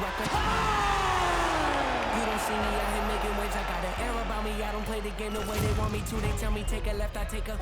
record. You don't see me out here making waves. I got an air about me. I don't play the game the way they want me to. They tell me take a left, I take a.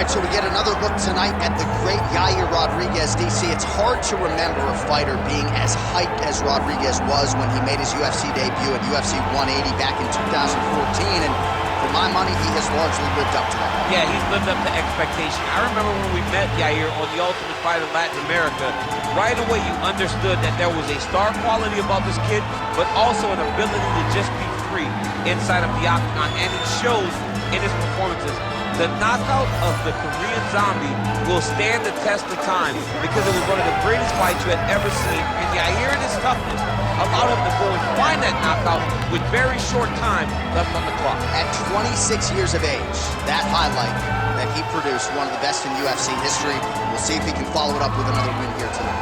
So we get another look tonight at the great Yair Rodriguez. DC, it's hard to remember a fighter being as hyped as Rodriguez was when he made his UFC debut at UFC 180 back in 2014, and for my money, he has largely lived up to that. Yeah, he's lived up to expectation. I remember when we met Yair on The Ultimate Fighter Latin America, right away you understood that there was a star quality about this kid, but also an ability to just be free inside of the octagon, and it shows in his performances. The knockout of the Korean Zombie will stand the test of time because it was one of the greatest fights you had ever seen. And Yair and his toughness allowed him to go and find that knockout with very short time left on the clock. At 26 years of age, that highlight that he produced, one of the best in UFC history. We'll see if he can follow it up with another win here tonight.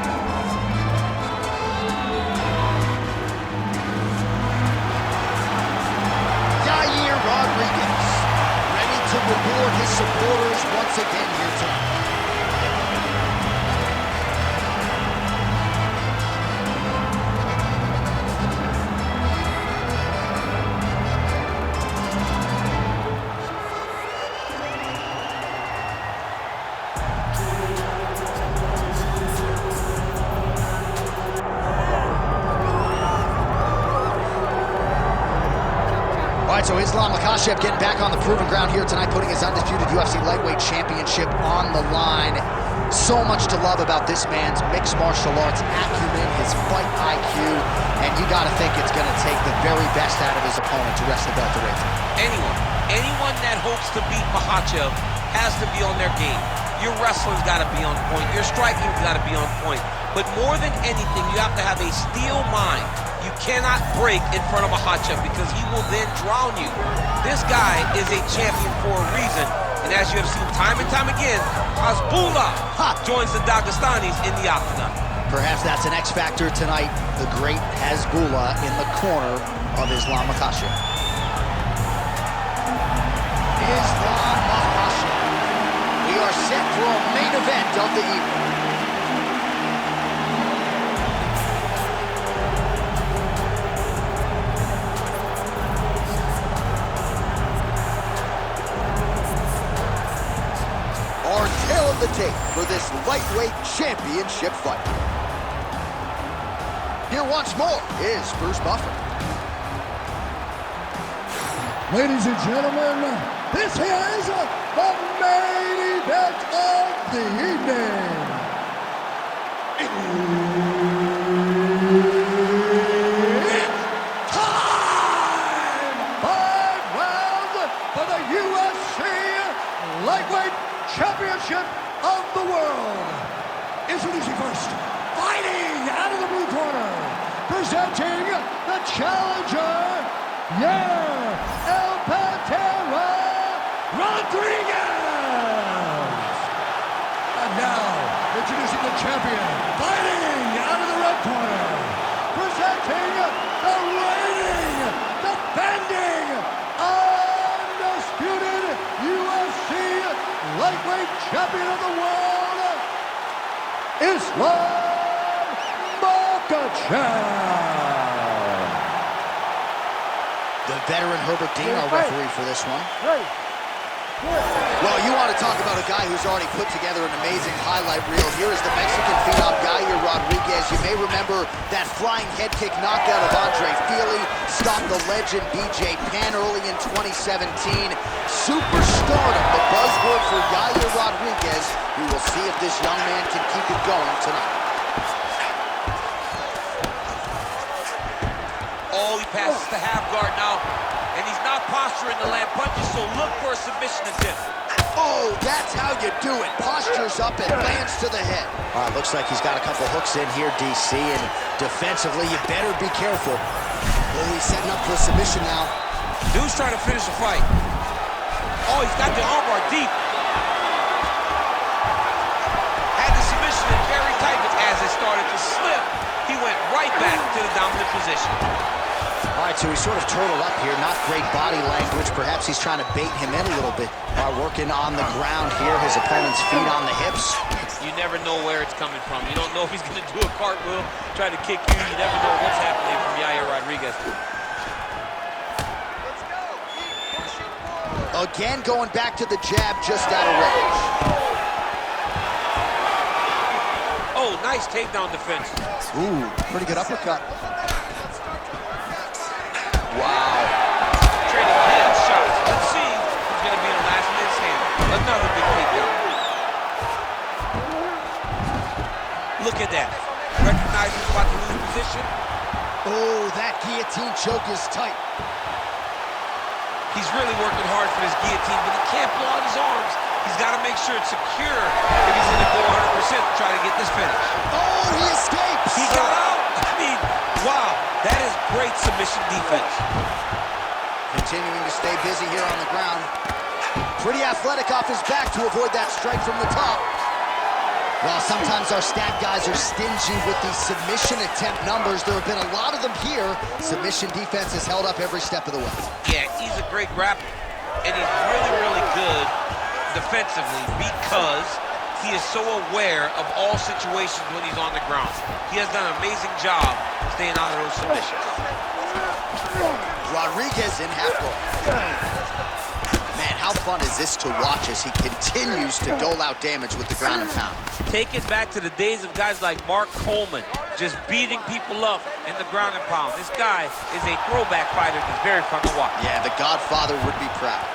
Yair Rodriguez, to reward his supporters once again here tonight. So Makhachev getting back on the proven ground here tonight, putting his undisputed UFC lightweight championship on the line. So much to love about this man's mixed martial arts acumen, his fight IQ, and you got to think it's going to take the very best out of his opponent to wrest the belt away from him. Anyone that hopes to beat Makhachev has to be on their game. Your wrestling's got to be on point. Your striking's got to be on point. But more than anything, you have to have a steel mind. You cannot break in front of Makhachev because he will then drown you. This guy is a champion for a reason. And as you have seen time and time again, Hasbullah joins the Dagestanis in the octagon. Perhaps that's an X factor tonight. The great Hasbullah in the corner of Islam Makhachev. Islam Makhachev. We are set for a main event of the evening. The tape for this lightweight championship fight. Here once more is Bruce Buffer. Ladies and gentlemen, this is the main event of the evening. It's time! 5 rounds for the UFC lightweight championship of the world. Introducing first, fighting out of the blue corner, presenting the challenger, Yair El Pantera Rodriguez. And now, introducing the champion, fighting out of the red corner, presenting the reigning, defending, undisputed UFC lightweight champion of the world, Islam Makhachev. The veteran Herbert Dean, our referee for this one. Well, you want to talk about a guy who's already put together an amazing highlight reel. Here is the Mexican phenom, Yair Rodriguez. You may remember that flying head kick knockout of Andre Fili, stopped the legend BJ Penn early in 2017. Superstardom, the buzzword for Yair Rodriguez. We will see if this young man can keep it going tonight. Oh, he passes the half guard now. And he's not posturing to land punches, so look for a submission attempt. Oh, that's how you do it. Postures up and lands to the head. All right, looks like he's got a couple hooks in here, DC, and defensively, you better be careful. Oh, he's setting up for a submission now. Dude's trying to finish the fight. Oh, he's got the armbar deep. Had the submission in very tight, but as it started to slip, he went right back to the dominant position. All right, so he's sort of turtled up here. Not great body language. Perhaps he's trying to bait him in a little bit. Working on the ground here. His opponent's feet on the hips. You never know where it's coming from. You don't know if he's going to do a cartwheel, try to kick you. You never know what's happening from Yair Rodriguez. Again, going back to the jab, just out of range. Oh, nice takedown defense. Ooh, pretty good uppercut. Wow. Trading hand shots. Let's see who's going to be the last man's hand. Another big takedown. Look at that. Recognize he's about to lose position. Oh, that guillotine choke is tight. He's really working hard for this guillotine, but he can't blow out his arms. He's got to make sure it's secure if he's going to go 100% to try to get this finish. Oh, he escapes. He got out. I mean, wow. That is great submission defense. Continuing to stay busy here on the ground. Pretty athletic off his back to avoid that strike from the top. While sometimes our stat guys are stingy with these submission attempt numbers, there have been a lot of them here. Submission defense has held up every step of the way. Yeah, he's a great grappler, and he's really, really good defensively because he is so aware of all situations when he's on the ground. He has done an amazing job staying out of those submissions. Rodriguez in half guard. Man, how fun is this to watch as he continues to dole out damage with the ground and pound? Take it back to the days of guys like Mark Coleman, just beating people up in the ground and pound. This guy is a throwback fighter that's very fun to watch. Yeah, the Godfather would be proud.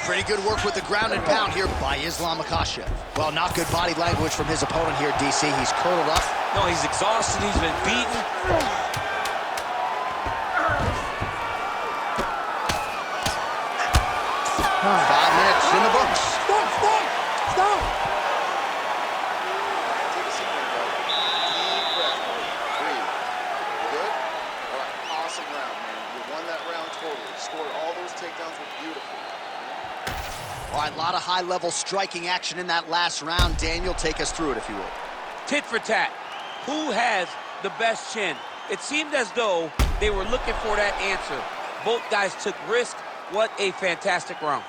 Pretty good work with the ground and pound here by Islam Makhachev. Well, not good body language from his opponent here, DC. He's curled up. No, he's exhausted. He's been beaten. 5 minutes in the books. Stop! Take a seat, bro. Deep breath. Breathe. Good? All right, awesome round, man. You won that round totally. Scored all those takedowns were beautiful. All right, a lot of high-level striking action in that last round. Daniel, take us through it, if you will. Tit for tat. Who has the best chin? It seemed as though they were looking for that answer. Both guys took risk. What a fantastic round.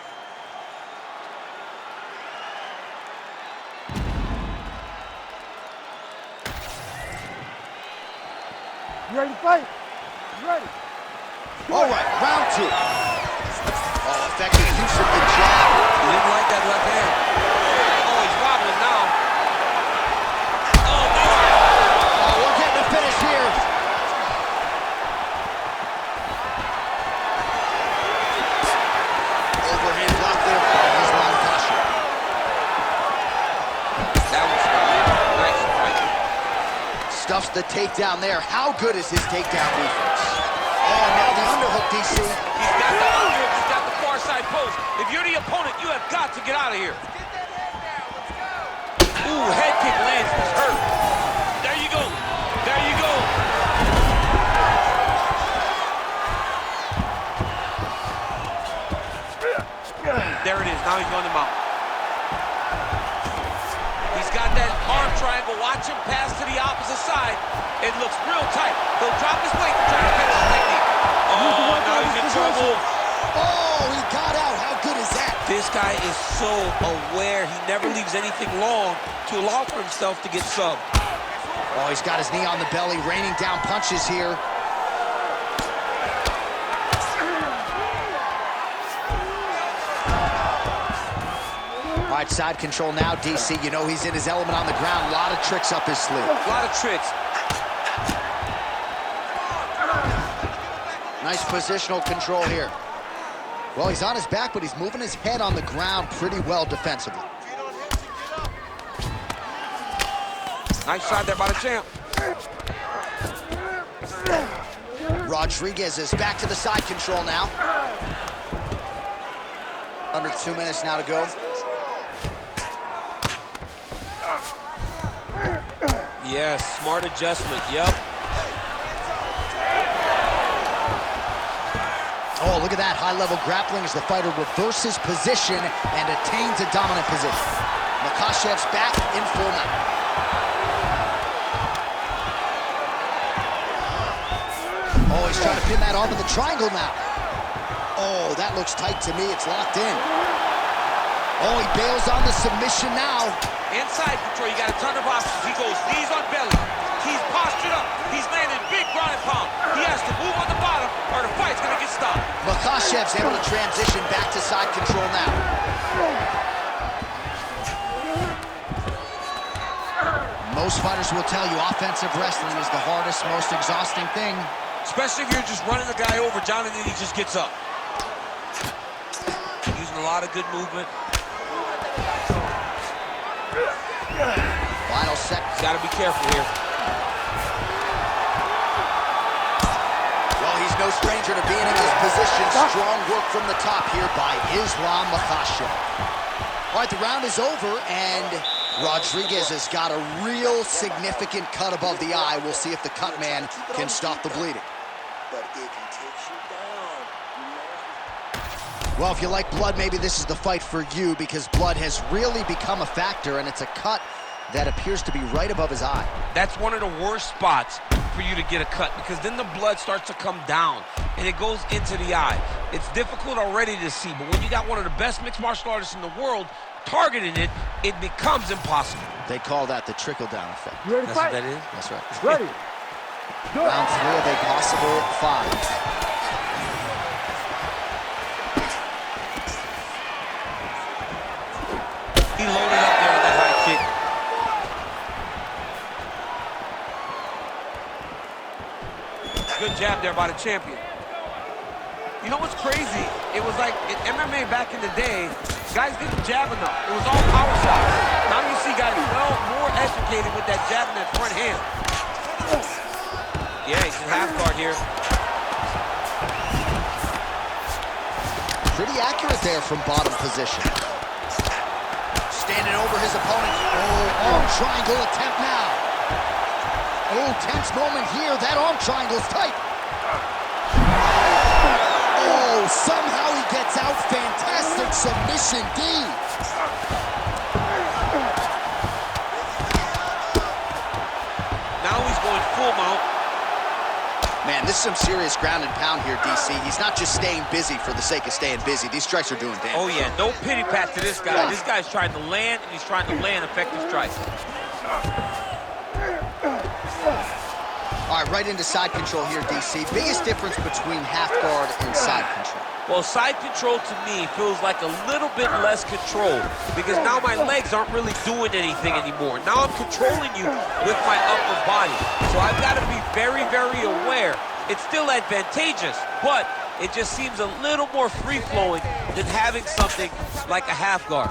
You ready to fight? You ready? All right, round two. Oh, effective use of the jab. He didn't like that left hand. Oh, he's wobbling now. Oh, no. Oh, we're getting a finish here. Overhand block there by Islam Makhachev. That was nice fight. Stuffs the takedown there. How good is his takedown defense? Oh, and now the underhook, DC. He's got the underhook. He's got the far side post. If you're the opponent, you have got to get out of here. Ooh, head kick lands. He's hurt. There you go. There you go. There it is. Now he's on the mount. He's got that arm triangle. Watch him pass to the opposite side. It looks real tight. He'll drop his weight to try to finish the technique. Oh, now he's in trouble. Oh, he got out. How good is that? This guy is so aware. He never leaves anything long to allow for himself to get subbed. Oh, he's got his knee on the belly, raining down punches here. All right, side control now, DC. You know he's in his element on the ground. A lot of tricks up his sleeve. A lot of tricks. Nice positional control here. Well, he's on his back, but he's moving his head on the ground pretty well defensively. Nice shot there by the champ. Rodriguez is back to the side control now. Under 2 minutes now to go. Yes, smart adjustment, yep. Oh, look at that high-level grappling as the fighter reverses position and attains a dominant position. Makhachev's back in full mount. Oh, he's trying to pin that arm in the triangle now. Oh, that looks tight to me. It's locked in. Oh, he bails on the submission now. Inside control, you got a ton of options. He goes knees on belly. He's postured up. He's landing big ground and pound. He has to move on the bottom or the fight's gonna get stopped. Makhachev's able to transition back to side control now. Most fighters will tell you offensive wrestling is the hardest, most exhausting thing. Especially if you're just running the guy over, John, and then he just gets up. Using a lot of good movement. Final set. Got to be careful here. Well, he's no stranger to being in this position. Strong work from the top here by Islam Makhachev. All right, the round is over, and Rodriguez has got a real significant cut above the eye. We'll see if the cut man can stop the bleeding. But if he takes you down, you know. Well, if you like blood, maybe this is the fight for you, because blood has really become a factor, and it's a cut that appears to be right above his eye. That's one of the worst spots for you to get a cut, because then the blood starts to come down and it goes into the eye. It's difficult already to see, but when you got one of the best mixed martial artists in the world targeting it, it becomes impossible. They call that the trickle-down effect. You ready to That's fight? what that is? That's right. Ready. Go. Round 3 of a possible 5. He loaded up there with that high kick. Good jab there by the champion. You know what's crazy? It was like in MMA back in the day, guys didn't jab enough. It was all power shots. Now you see guys well more educated with that jab in that front hand. Yeah, he's in half guard here. Pretty accurate there from bottom position. Standing over his opponent. Oh, arm triangle attempt now. Oh, tense moment here. That arm triangle's tight. Oh, somehow he gets out. Fantastic submission D. Now he's going full mount. Man, this is some serious ground and pound here, DC. He's not just staying busy for the sake of staying busy. These strikes are doing damage. Oh yeah, no pity pat to this guy. This guy's trying to land, and he's trying to land effective strikes. All right, right into side control here, DC. Biggest difference between half guard and side control. Well, side control to me feels like a little bit less control, because now my legs aren't really doing anything anymore. Now I'm controlling you with my upper body. So I've got to be very, very aware. It's still advantageous, but it just seems a little more free-flowing than having something like a half guard.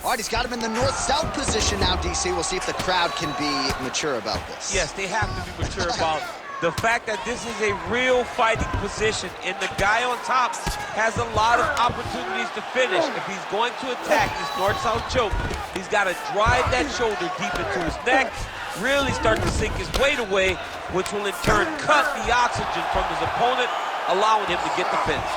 All right, he's got him in the north-south position now, DC. We'll see if the crowd can be mature about this. Yes, they have to be mature about the fact that this is a real fighting position, and the guy on top has a lot of opportunities to finish. If he's going to attack this north-south choke, he's got to drive that shoulder deep into his neck, really start to sink his weight away, which will in turn cut the oxygen from his opponent, allowing him to get the finish.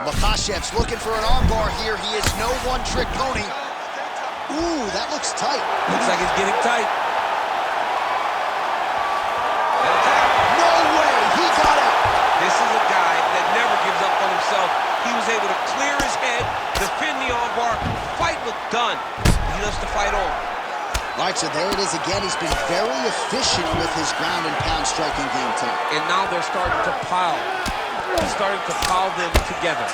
Makhachev's looking for an armbar here. He is no one-trick pony. Ooh, that looks tight. Looks like it's getting tight. No way, he got it. This is a guy that never gives up on himself. He was able to clear his head, defend the armbar. Fight looked done. He loves to fight on. All right, so there it is again. He's been very efficient with his ground and pound striking game tonight. And now they're starting to pile. He's starting to pile them together.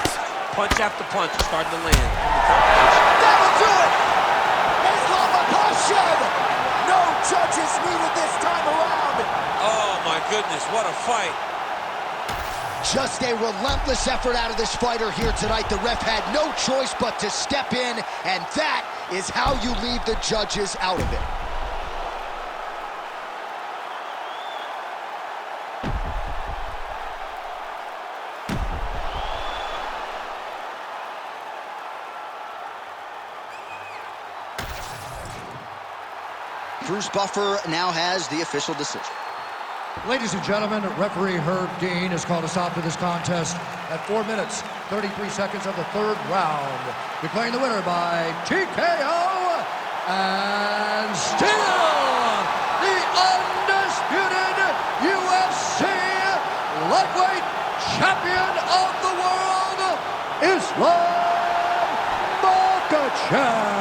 Punch after punch is starting to land. That'll do it! Islam Makhachev! No judges needed this time around. Oh my goodness, what a fight. Just a relentless effort out of this fighter here tonight. The ref had no choice but to step in, and that is how you leave the judges out of it. Bruce Buffer now has the official decision. Ladies and gentlemen, referee Herb Dean has called a stop to this contest at 4 minutes, 33 seconds of the third round. Declaring the winner by TKO, lightweight champion of the world, Islam Makhachev.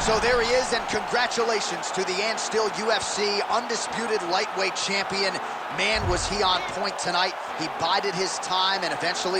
So there he is, and congratulations to the and still UFC undisputed lightweight champion. Man, was he on point tonight. He bided his time and eventually